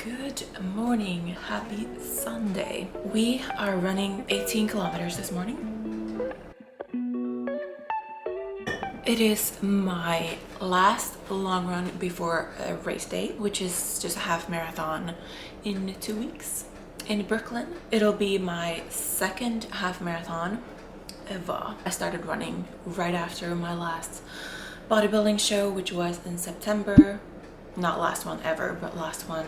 Good morning, happy Sunday. We are running 18 kilometers this morning. It is my last long run before a race day, which is just a half marathon in 2 weeks in Brooklyn. It'll be my second half marathon ever. I started running right after my last bodybuilding show, which was in September. Not last one ever, but last one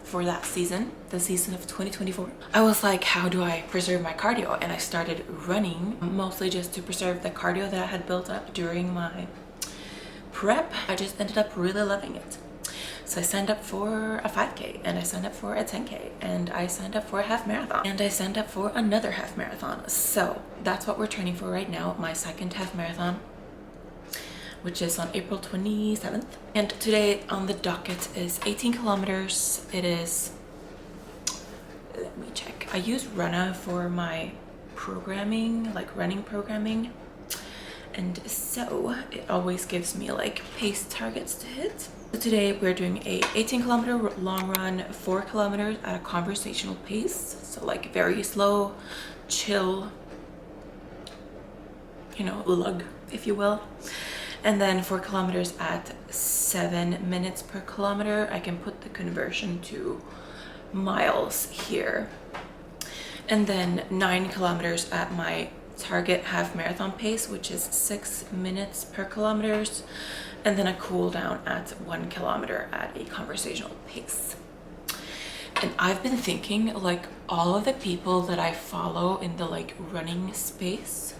for that season, the season of 2024. I was like, how do I preserve my cardio? And I started running mostly just to preserve the cardio that I had built up during my prep. I just ended up really loving it. So I signed up for a 5K and I signed up for a 10K and I signed up for a half marathon and I signed up for another half marathon. So that's what we're training for right now, my second half marathon, which is on April 27th. And today on the docket is 18 kilometers. It is, let me check. I use Runna for my programming, like running programming. And so it always gives me like pace targets to hit. So today we're doing a 18 kilometer long run, 4 kilometers at a conversational pace. So like very slow, chill, you know, lug, if you will. And then 4 kilometers at 7 minutes per kilometer. I can put the conversion to miles here. And then 9 kilometers at my target half marathon pace, which is 6 minutes per kilometers. And then a cool down at 1 kilometer at a conversational pace. And I've been thinking, like, all of the people that I follow in the like running space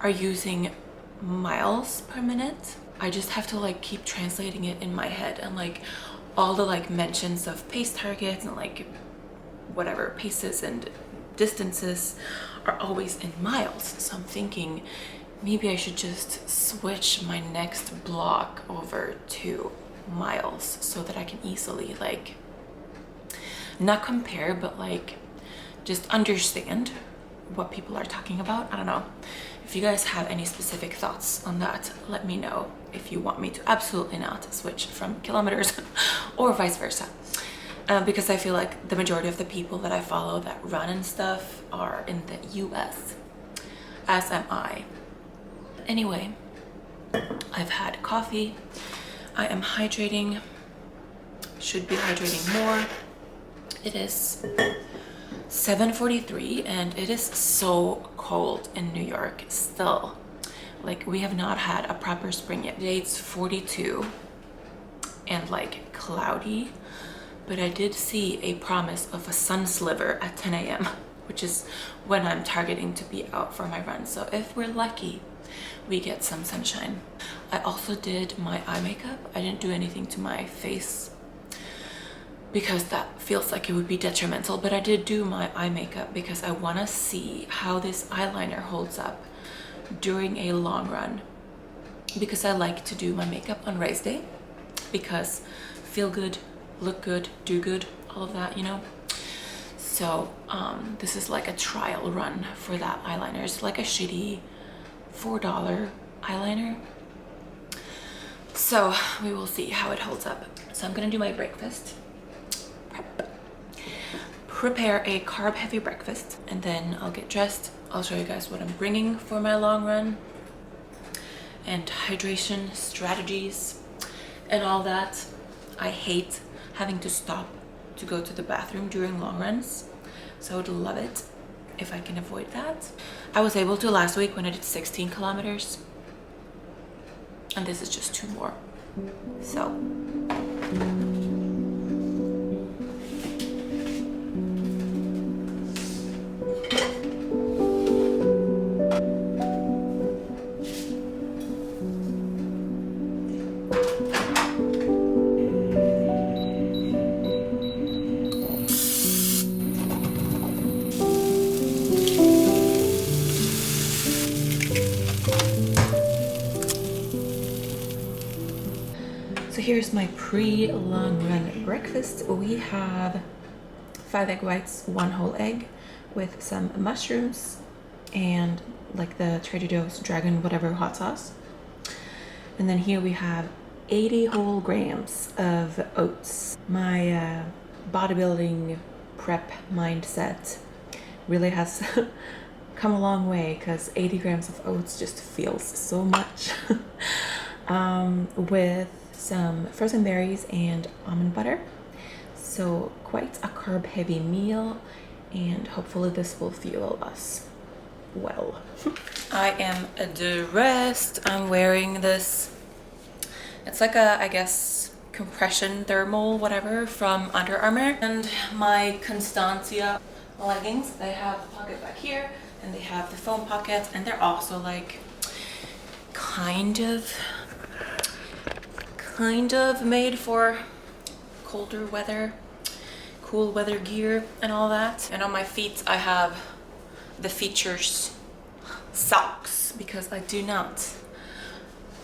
are using miles per minute. I just have to like keep translating it in my head, and like all the like mentions of pace targets and like whatever paces and distances are always in miles. So I'm thinking maybe I should just switch my next block over to miles so that I can easily like not compare, but like just understand what people are talking about. I don't know. If you guys have any specific thoughts on that, let me know. If you want me to absolutely not switch from kilometers or vice versa. Because I feel like the majority of the people that I follow that run and stuff are in the US, as am I. Anyway, I've had coffee. I am hydrating. Should be hydrating more. It is 7:43 and it is so cold in New York still. Like, we have not had a proper spring yet. Today it's 42 and like cloudy, but I did see a promise of a sun sliver at 10 a.m. which is when I'm targeting to be out for my run. So if we're lucky, we get some sunshine. I also did my eye makeup. I didn't do anything to my face because that feels like it would be detrimental, but I did do my eye makeup because I want to see how this eyeliner holds up during a long run, because I like to do my makeup on race day because feel good, look good, do good, all of that, you know. So this is like a trial run for that eyeliner. It's like a shitty $4 eyeliner, so we will see how it holds up. So I'm gonna do my breakfast. Prepare a carb heavy breakfast, and then I'll get dressed. I'll show you guys what I'm bringing for my long run and hydration strategies and all that. I hate having to stop to go to the bathroom during long runs, so I would love it if I can avoid that. I was able to last week when I did 16 kilometers, and this is just 2 more. So here's my pre-long run breakfast. We have 5 egg whites, 1 whole egg with some mushrooms and like the Trader Joe's dragon whatever hot sauce. And then here we have 80 whole grams of oats. My bodybuilding prep mindset really has come a long way, because 80 grams of oats just feels so much. With some frozen berries and almond butter. So quite a carb heavy meal, and hopefully this will fuel us well. I am dressed. I'm wearing this, it's like a, I guess, compression thermal whatever from Under Armour, and my Constancia leggings. They have a pocket back here and they have the foam pockets, and they're also like kind of made for colder weather, cool weather gear and all that. And on my feet I have the Features socks, because I do not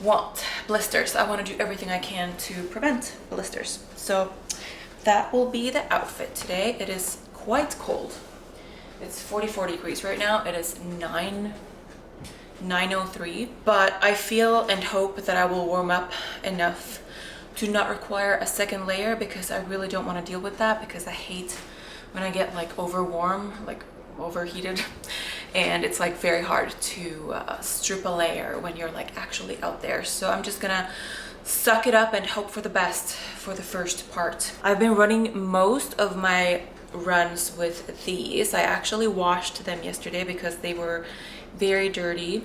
want blisters. I want to do everything I can to prevent blisters. So that will be the outfit today. It is quite cold. It's 44 degrees right now. It is 9:03, but I feel and hope that I will warm up enough to not require a second layer, because I really don't want to deal with that, because I hate when I get like overheated, and it's like very hard to strip a layer when you're like actually out there. So I'm just gonna suck it up and hope for the best for the first part. I've been running most of my runs with these. I actually washed them yesterday because they were very dirty,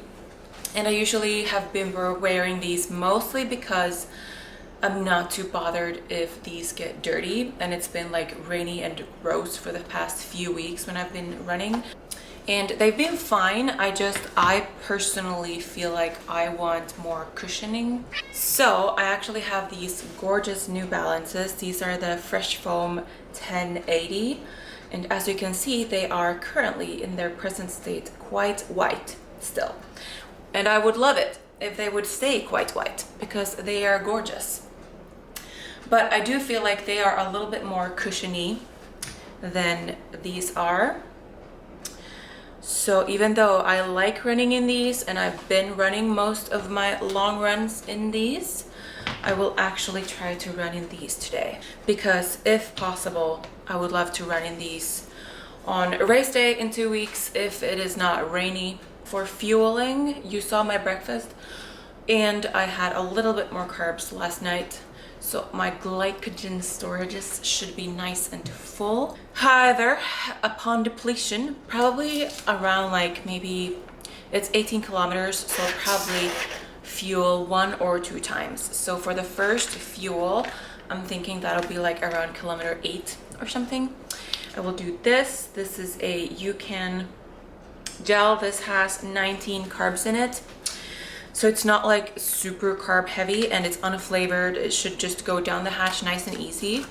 and I usually have been wearing these mostly because I'm not too bothered if these get dirty, and it's been like rainy and gross for the past few weeks when I've been running, and they've been fine. I personally feel like I want more cushioning. So I actually have these gorgeous New Balances. These are the Fresh Foam 1080, and as you can see, they are currently in their present state quite white still, and I would love it if they would stay quite white, because they are gorgeous. But I do feel like they are a little bit more cushiony than these are. So even though I like running in these, and I've been running most of my long runs in these, I will actually try to run in these today, because if possible, I would love to run in these on race day in 2 weeks if it is not rainy. For fueling, you saw my breakfast, and I had a little bit more carbs last night, so my glycogen storages should be nice and full. However, upon depletion, probably around like maybe, it's 18 kilometers, so I'll probably fuel 1 or 2 times. So for the first fuel, I'm thinking that'll be like around kilometer 8 or something. I will do this. This is a UCAN gel. This has 19 carbs in it. So it's not like super carb heavy, and it's unflavored. It should just go down the hatch nice and easy.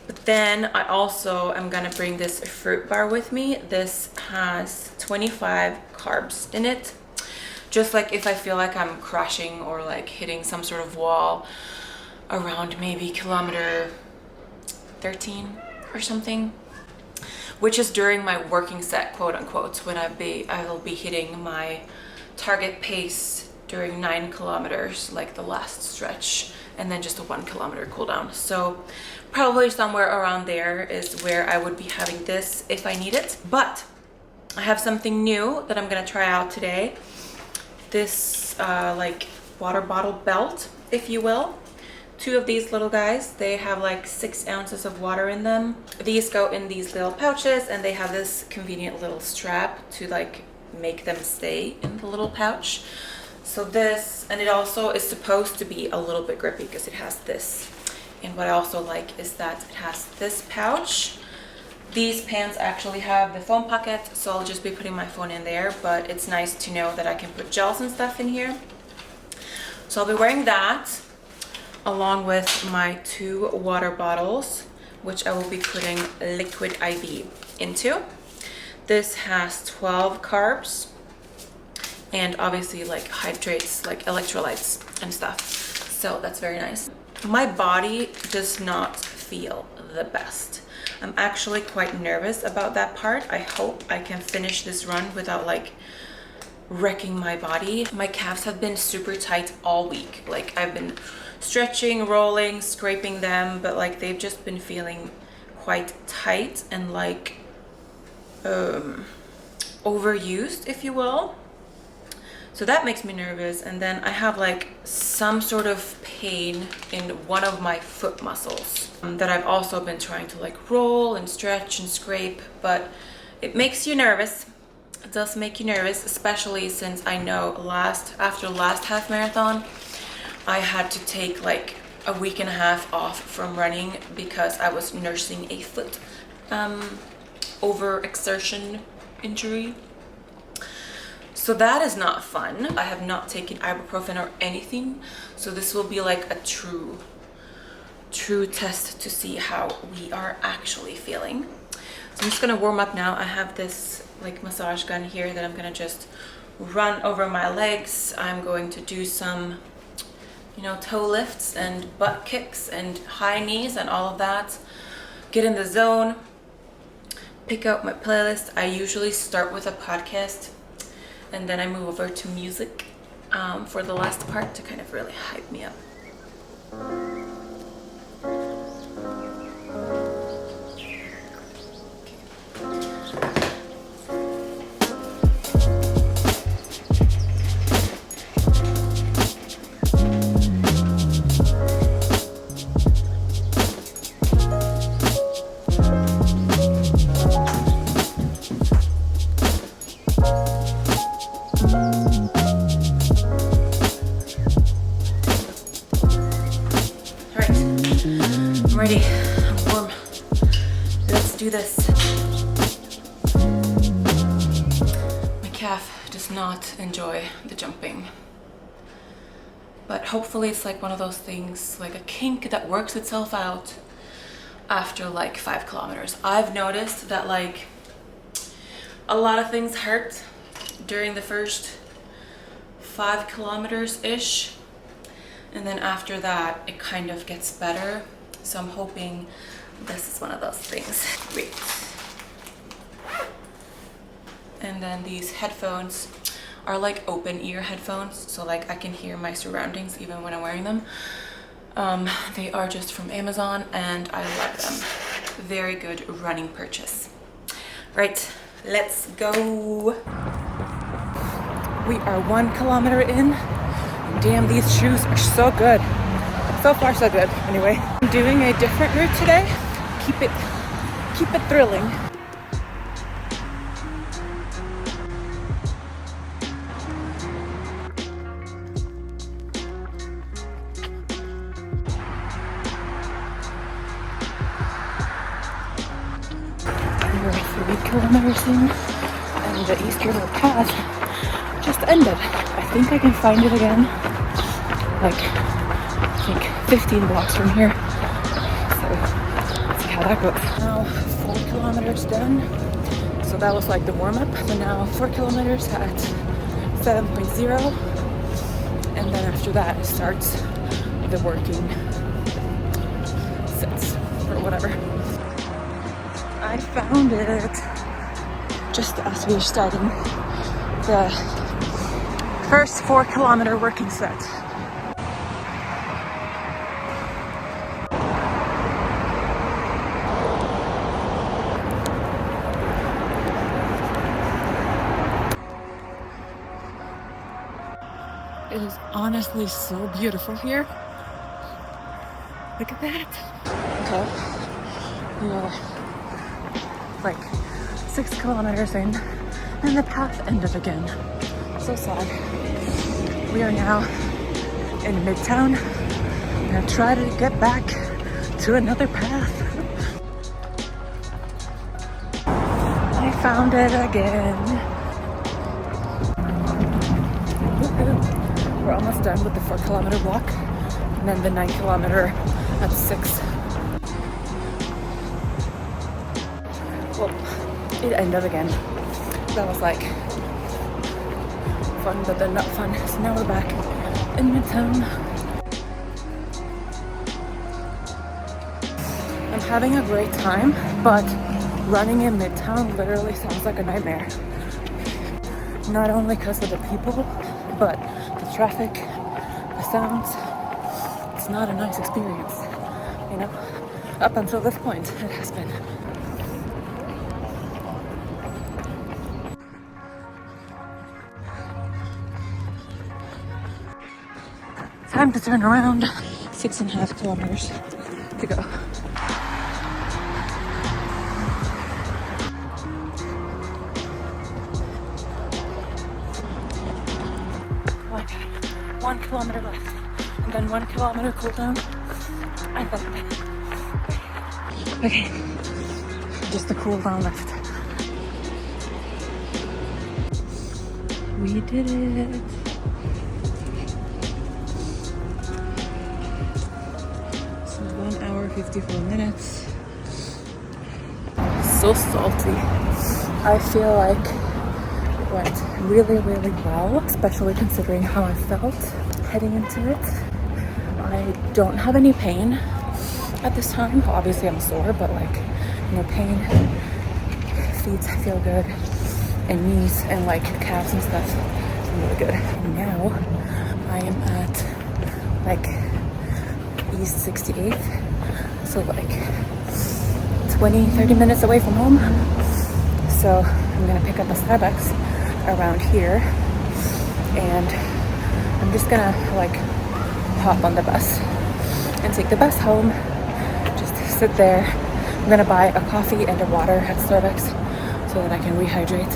But then I also am gonna bring this fruit bar with me. This has 25 carbs in it. Just like if I feel like I'm crashing or like hitting some sort of wall around maybe kilometer 13 or something, which is during my working set, quote unquote, when I will be hitting my target pace during 9 kilometers, like the last stretch, and then just a 1 kilometer cool down. So probably somewhere around there is where I would be having this if I need it. But I have something new that I'm gonna try out today. This like water bottle belt, if you will. 2 of these little guys, they have like 6 ounces of water in them. These go in these little pouches, and they have this convenient little strap to like make them stay in the little pouch. So this, and it also is supposed to be a little bit grippy because it has this. And what I also like is that it has this pouch. These pants actually have the phone pocket, so I'll just be putting my phone in there, but it's nice to know that I can put gels and stuff in here. So I'll be wearing that along with my 2 water bottles, which I will be putting liquid IV into. This has 12 carbs, and obviously like hydrates, like electrolytes and stuff. So that's very nice. My body does not feel the best. I'm actually quite nervous about that part. I hope I can finish this run without like wrecking my body. My calves have been super tight all week. Like I've been stretching, rolling, scraping them, but like they've just been feeling quite tight and like overused, if you will. So that makes me nervous. And then I have like some sort of pain in one of my foot muscles that I've also been trying to like roll and stretch and scrape, but it makes you nervous. It does make you nervous, especially since I know after last half marathon, I had to take like a week and a half off from running because I was nursing a foot overexertion injury. So that is not fun. I have not taken ibuprofen or anything, so this will be like a true test to see how we are actually feeling. So I'm just gonna warm up now. I have this like massage gun here that I'm gonna just run over my legs. I'm going to do some, you know, toe lifts and butt kicks and high knees and all of that. Get in the zone, pick out my playlist. I usually start with a podcast and then I move over to music for the last part to kind of really hype me up. I'm ready. I'm warm. Let's do this. My calf does not enjoy the jumping. But hopefully it's like one of those things, like a kink that works itself out after like 5 kilometers. I've noticed that like a lot of things hurt during the first 5 kilometers-ish. And then after that, it kind of gets better. So I'm hoping this is one of those things. Wait. And then these headphones are like open ear headphones. So like I can hear my surroundings even when I'm wearing them. They are just from Amazon and I love them. Very good running purchase. Right, let's go. We are 1 kilometer in. Damn, these shoes are so good. So far, so good. Anyway, I'm doing a different route today. Keep it thrilling. We're 3 kilometers in, and the Easterville path just ended. I think I can find it again. Like, I think 15 blocks from here. So let's see how that goes. Now 4 kilometers done. So that was like the warm-up. So now 4 kilometers at 7.0. And then after that it starts the working sets or whatever. I found it just as we were starting the first 4 kilometer working set. It is honestly so beautiful here. Look at that. Okay. We are like 6 kilometers in and the path ended again. So sad. We are now in Midtown. I'm gonna try to get back to another path. I found it again. We're almost done with the 4 kilometer walk and then the 9 kilometer at 6. Well, it ended again. That was like fun, but then not fun. So now we're back in Midtown. I'm having a great time, but running in Midtown literally sounds like a nightmare. Not only because of the people, but the traffic, the sounds. It's it's not a nice experience, you know? Up until this point, it has been. Time to turn around. 6.5 kilometers to go. Like 1 kilometer left, and then 1 kilometer cool down. I thought, okay, just a cool down left. We did it. So 1 hour 54 minutes. So salty. I feel like it went really, really well, especially considering how I felt heading into it. I don't have any pain at this time. Obviously I'm sore, but like, no pain. Feet feel good, and knees and like calves and stuff feel really good. And now I am at like East 68th, so like 20-30 minutes away from home. So I'm gonna pick up a Starbucks around here, and I'm just gonna like hop on the bus and take the bus home. Just sit there. I'm gonna buy a coffee and a water at Starbucks so that I can rehydrate.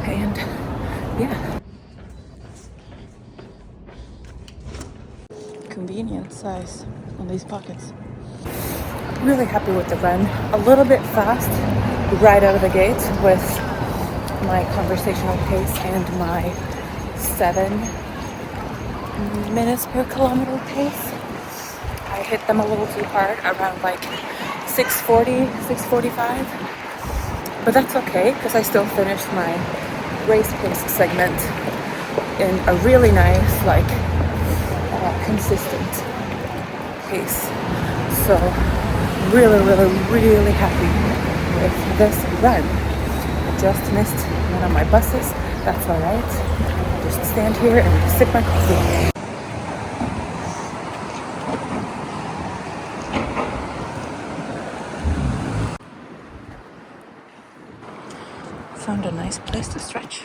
And yeah. Convenient size on these pockets. Really happy with the run. A little bit fast right out of the gate with my conversational pace and my 7 minutes per kilometer pace. I hit them a little too hard around like 6:40, 6:45. But that's okay, because I still finished my race pace segment in a really nice, like, consistent pace. So really, really, really happy with this run. I just missed one of my buses. That's all right. I'll just stand here and sip my coffee. Found a nice place to stretch.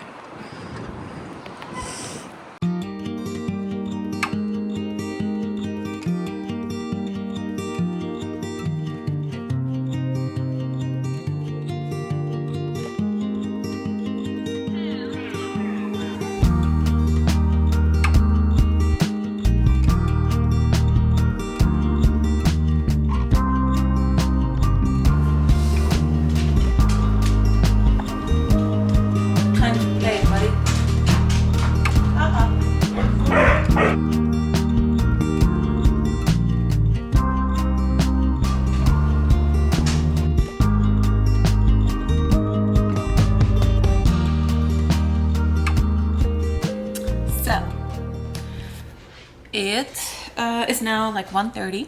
It is now like 1:30.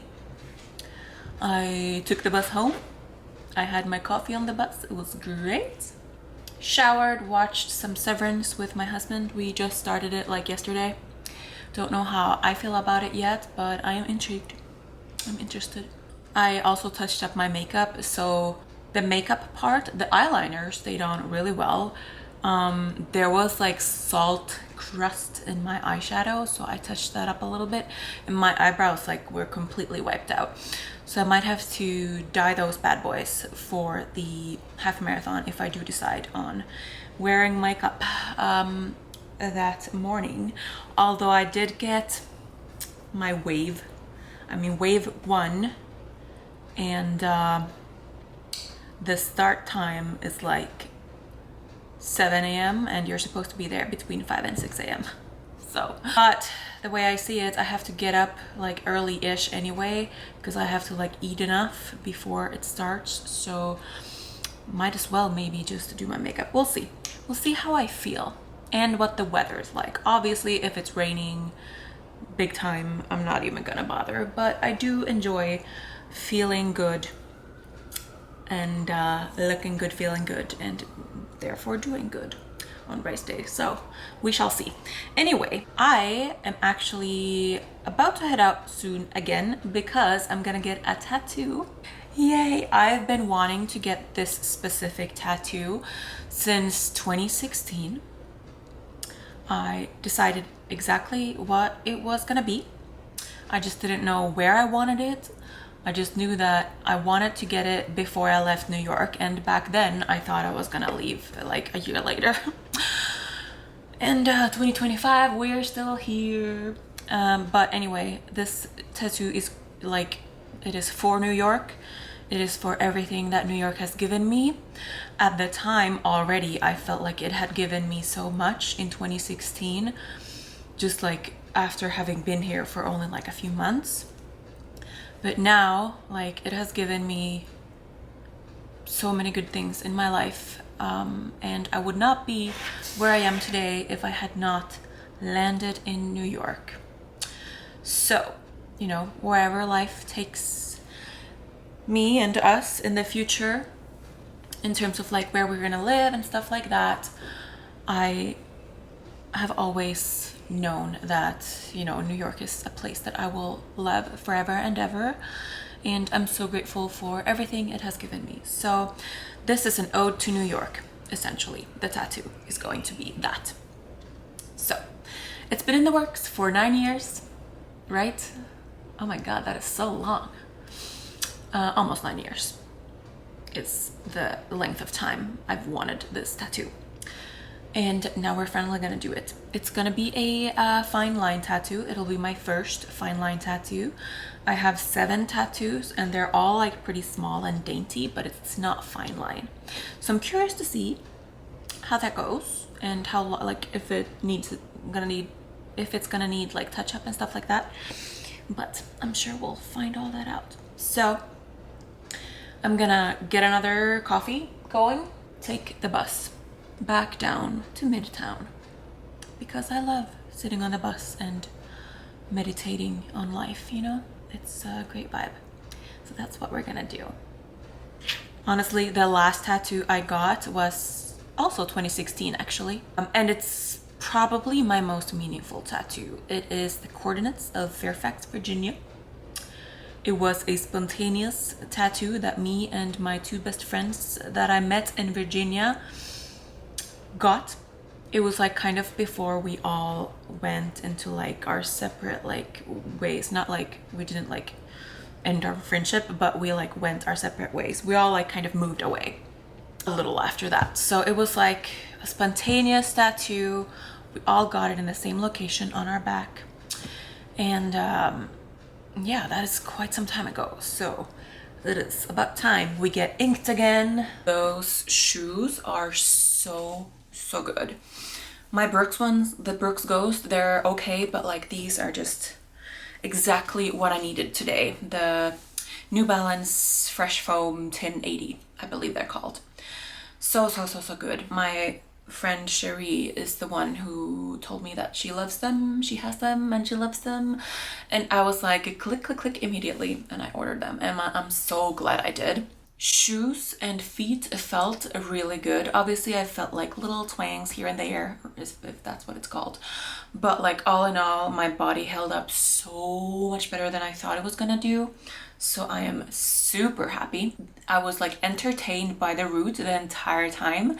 I took the bus home. I had my coffee on the bus. It was great. Showered, watched some Severance with my husband. We just started it like yesterday. Don't know how I feel about it yet, but I am intrigued. I'm interested. I also touched up my makeup. So the makeup part, the eyeliner stayed on really well. There was like salt crust in my eyeshadow, so I touched that up a little bit, and my eyebrows like were completely wiped out. So I might have to dye those bad boys for the half marathon if I do decide on wearing makeup that morning. Although I did get my wave 1, and the start time is like 7 a.m. and you're supposed to be there between 5 and 6 a.m. So, but the way I see it, I have to get up like early-ish anyway, because I have to like eat enough before it starts. So might as well maybe just do my makeup. We'll see. We'll see how I feel and what the weather is like. Obviously, if it's raining big time, I'm not even gonna bother, but I do enjoy feeling good and looking good, feeling good, and therefore doing good on race day. So we shall see. Anyway, I am actually about to head out soon again because I'm gonna get a tattoo. Yay! I've been wanting to get this specific tattoo since 2016. I decided exactly what it was gonna be. I just didn't know where I wanted it. I just knew that I wanted to get it before I left New York, and back then I thought I was gonna leave like a year later. And 2025, we're still here. But anyway, this tattoo is like, it is for New York. It is for everything that New York has given me. At the time already, I felt like it had given me so much in 2016, just like after having been here for only like a few months. But now, like, it has given me so many good things in my life. And I would not be where I am today if I had not landed in New York. So, you know, wherever life takes me and us in the future, in terms of like where we're gonna live and stuff like that, I have always known that, you know, New York is a place that I will love forever and ever. And I'm so grateful for everything it has given me. So this is an ode to New York, essentially. The tattoo is going to be that. So it's been in the works for 9 years, right? Oh my God, that is so long. Almost 9 years is the length of time I've wanted this tattoo. And now we're finally gonna do it. It's gonna be a fine line tattoo. It'll be my first fine line tattoo. I have 7 tattoos and they're all like pretty small and dainty, but it's not fine line. So I'm curious to see how that goes and how like if it's gonna need like touch up and stuff like that. But I'm sure we'll find all that out. So I'm gonna get another coffee going, take the bus back down to Midtown because I love sitting on the bus and meditating on life, you know? It's a great vibe. So that's what we're gonna do. Honestly, the last tattoo I got was also 2016 actually. And it's probably my most meaningful tattoo. It is the coordinates of Fairfax, Virginia. It was a spontaneous tattoo that me and my 2 best friends that I met in Virginia got. It was like kind of before we all went into like our separate like ways. Not like we didn't like end our friendship, but we like went our separate ways. We all like kind of moved away a little after that. So it was like a spontaneous tattoo. We all got it in the same location on our back. And yeah, that is quite some time ago. So it is about time we get inked again. Those shoes are so good. My Brooks ones, the Brooks Ghost, they're okay, but like these are just exactly what I needed today. The New Balance Fresh Foam 1080, I believe they're called. So good. My friend Cherie is the one who told me that she loves them, she has them, and she loves them. And I was like, click immediately, and I ordered them. And I'm so glad I did. Shoes and feet felt really good. Obviously, I felt like little twangs here and there, if that's what it's called. But like all in all, my body held up so much better than I thought it was gonna do. So I am super happy. I was like entertained by the route the entire time.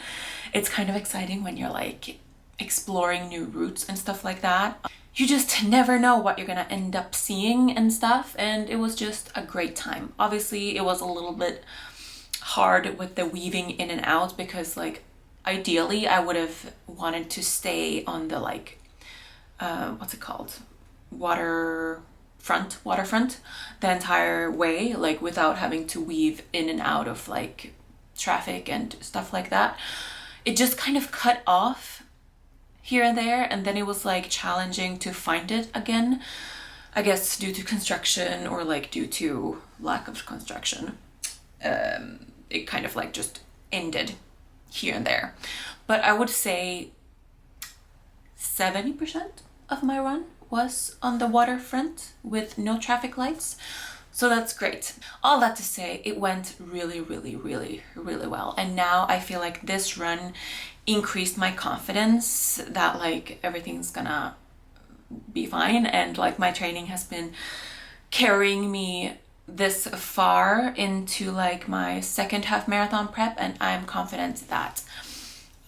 It's kind of exciting when you're like exploring new routes and stuff like that. You just never know what you're gonna end up seeing and stuff, and it was just a great time. Obviously, it was a little bit hard with the weaving in and out because like ideally I would have wanted to stay on the like what's it called, waterfront the entire way, like without having to weave in and out of like traffic and stuff like that. It just kind of cut off here and there, and then it was like challenging to find it again, I guess due to construction or like due to lack of construction. It kind of like just ended here and there. But I would say 70% of my run was on the waterfront with no traffic lights. So that's great. All that to say, it went really well. And now I feel like this run increased my confidence that like everything's gonna be fine. And like my training has been carrying me this far into like my second half marathon prep, and I'm confident that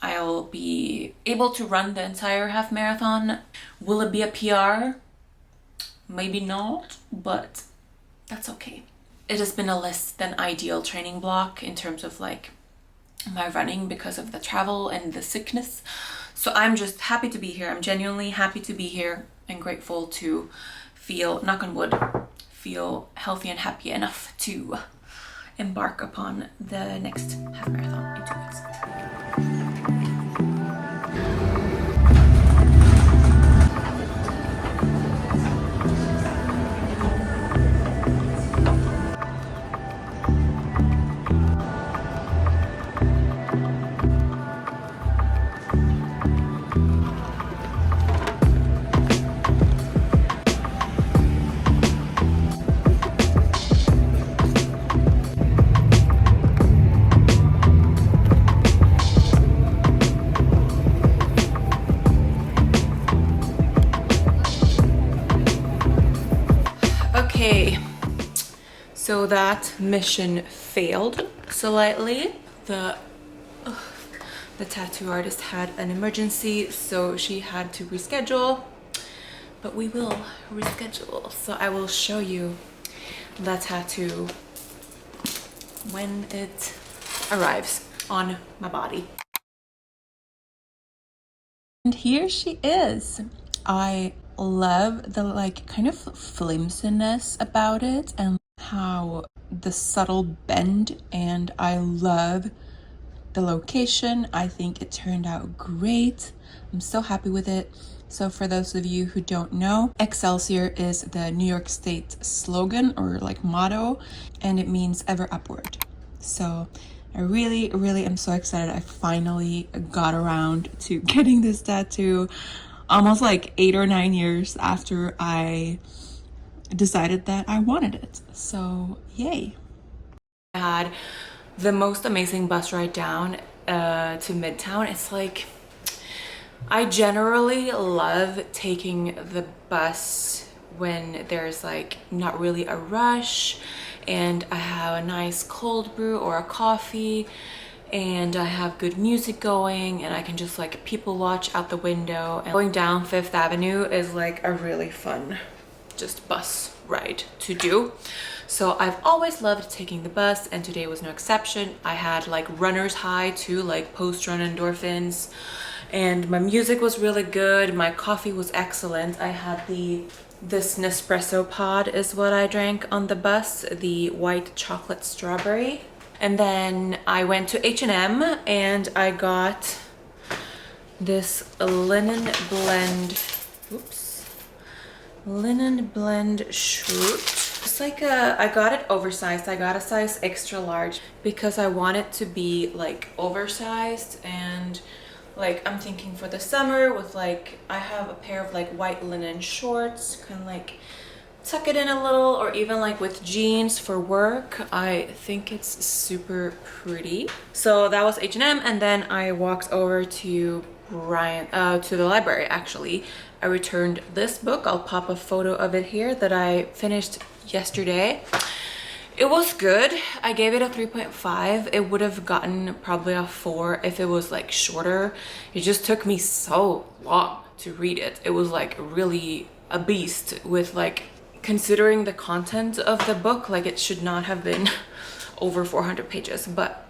I'll be able to run the entire half marathon. Will it be a PR? Maybe not, but that's okay. It has been a less than ideal training block in terms of like my running because of the travel and the sickness. So I'm just happy to be here. I'm genuinely happy to be here and grateful to feel, knock on wood, feel healthy and happy enough to embark upon the next half marathon in 2 weeks. Okay, so that mission failed slightly. The tattoo artist had an emergency, so she had to reschedule, but we will reschedule. So I will show you the tattoo when it arrives on my body. And here she is. I love the like kind of flimsiness about it and how the subtle bend, and I love the location. I think it turned out great. I'm so happy with it. So for those of you who don't know, Excelsior is the New York State slogan or like motto, and it means ever upward. So I really am so excited. I finally got around to getting this tattoo almost like 8 or 9 years after I decided that I wanted it. So yay. I had the most amazing bus ride down to Midtown. It's like, I generally love taking the bus when there's like not really a rush and I have a nice cold brew or a coffee and I have good music going and I can just like people watch out the window. And going down Fifth Avenue is like a really fun just bus ride to do. So I've always loved taking the bus, and today was no exception. I had like runner's high too, like post-run endorphins, and my music was really good. My coffee was excellent. I had this Nespresso pod is what I drank on the bus, the white chocolate strawberry. And then I went to H&M and I got this linen blend shirt. It's like I got it oversized. I got a size extra large because I want it to be like oversized, and like I'm thinking for the summer with like, I have a pair of like white linen shorts, kind of like tuck it in a little, or even like with jeans for work. I think it's super pretty. So that was H&M, and then I walked over to to the library. Actually, I returned this book. I'll pop a photo of it here that I finished yesterday. It was good. I gave it a 3.5. It would have gotten probably a 4 if it was like shorter. It just took me so long to read it. It was like really a beast with like, considering the content of the book, like it should not have been over 400 pages. But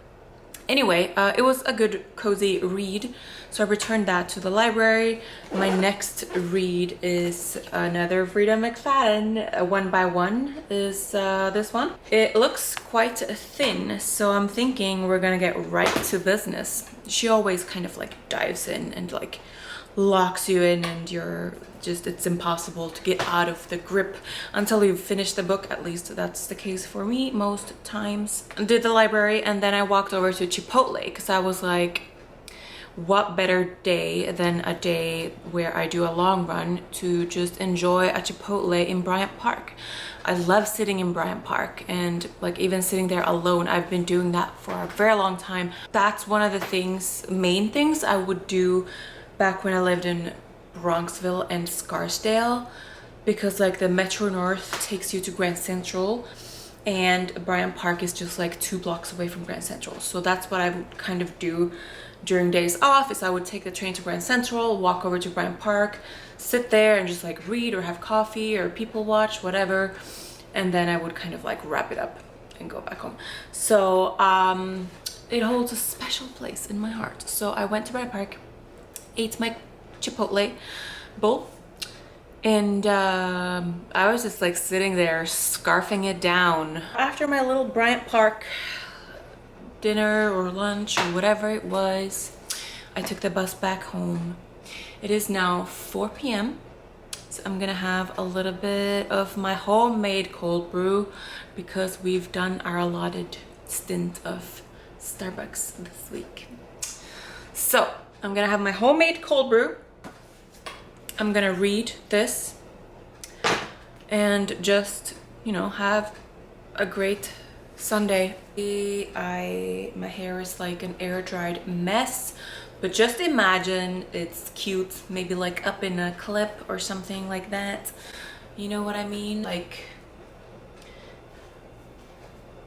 anyway, it was a good cozy read. So I returned that to the library. My next read is another Frida McFadden, One by One is this one. It looks quite thin, so I'm thinking we're gonna get right to business. She always kind of like dives in and like locks you in, and you're just, it's impossible to get out of the grip until you finish the book. At least that's the case for me most times. Did the library, and then I walked over to Chipotle because I was like, what better day than a day where I do a long run to just enjoy a Chipotle in Bryant Park. I love sitting in Bryant Park, and like even sitting there alone, I've been doing that for a very long time. That's one of the main things I would do back when I lived in Bronxville and Scarsdale, because like the Metro North takes you to Grand Central and Bryant Park is just like 2 blocks away from Grand Central. So that's what I would kind of do during days off, is I would take the train to Grand Central, walk over to Bryant Park, sit there and just like read or have coffee or people watch, whatever, and then I would kind of like wrap it up and go back home. So it holds a special place in my heart. So I went to Bryant Park, ate my Chipotle bowl, and I was just like sitting there scarfing it down. After my little Bryant Park dinner or lunch or whatever it was, I took the bus back home. It is now 4 p.m. So I'm gonna have a little bit of my homemade cold brew because we've done our allotted stint of Starbucks this week. So I'm gonna have my homemade cold brew. I'm gonna read this and just, you know, have a great Sunday. My hair is like an air dried mess, but just imagine it's cute, maybe like up in a clip or something like that. You know what I mean? Like,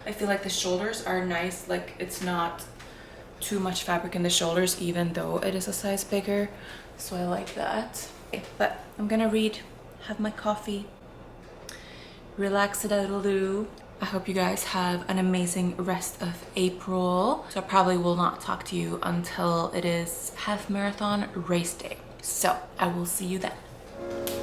I feel like the shoulders are nice, like it's not too much fabric in the shoulders even though it is a size bigger, so I like that. But I'm gonna read, have my coffee, relax a little. I hope you guys have an amazing rest of April. So I probably will not talk to you until it is half marathon race day. So I will see you then.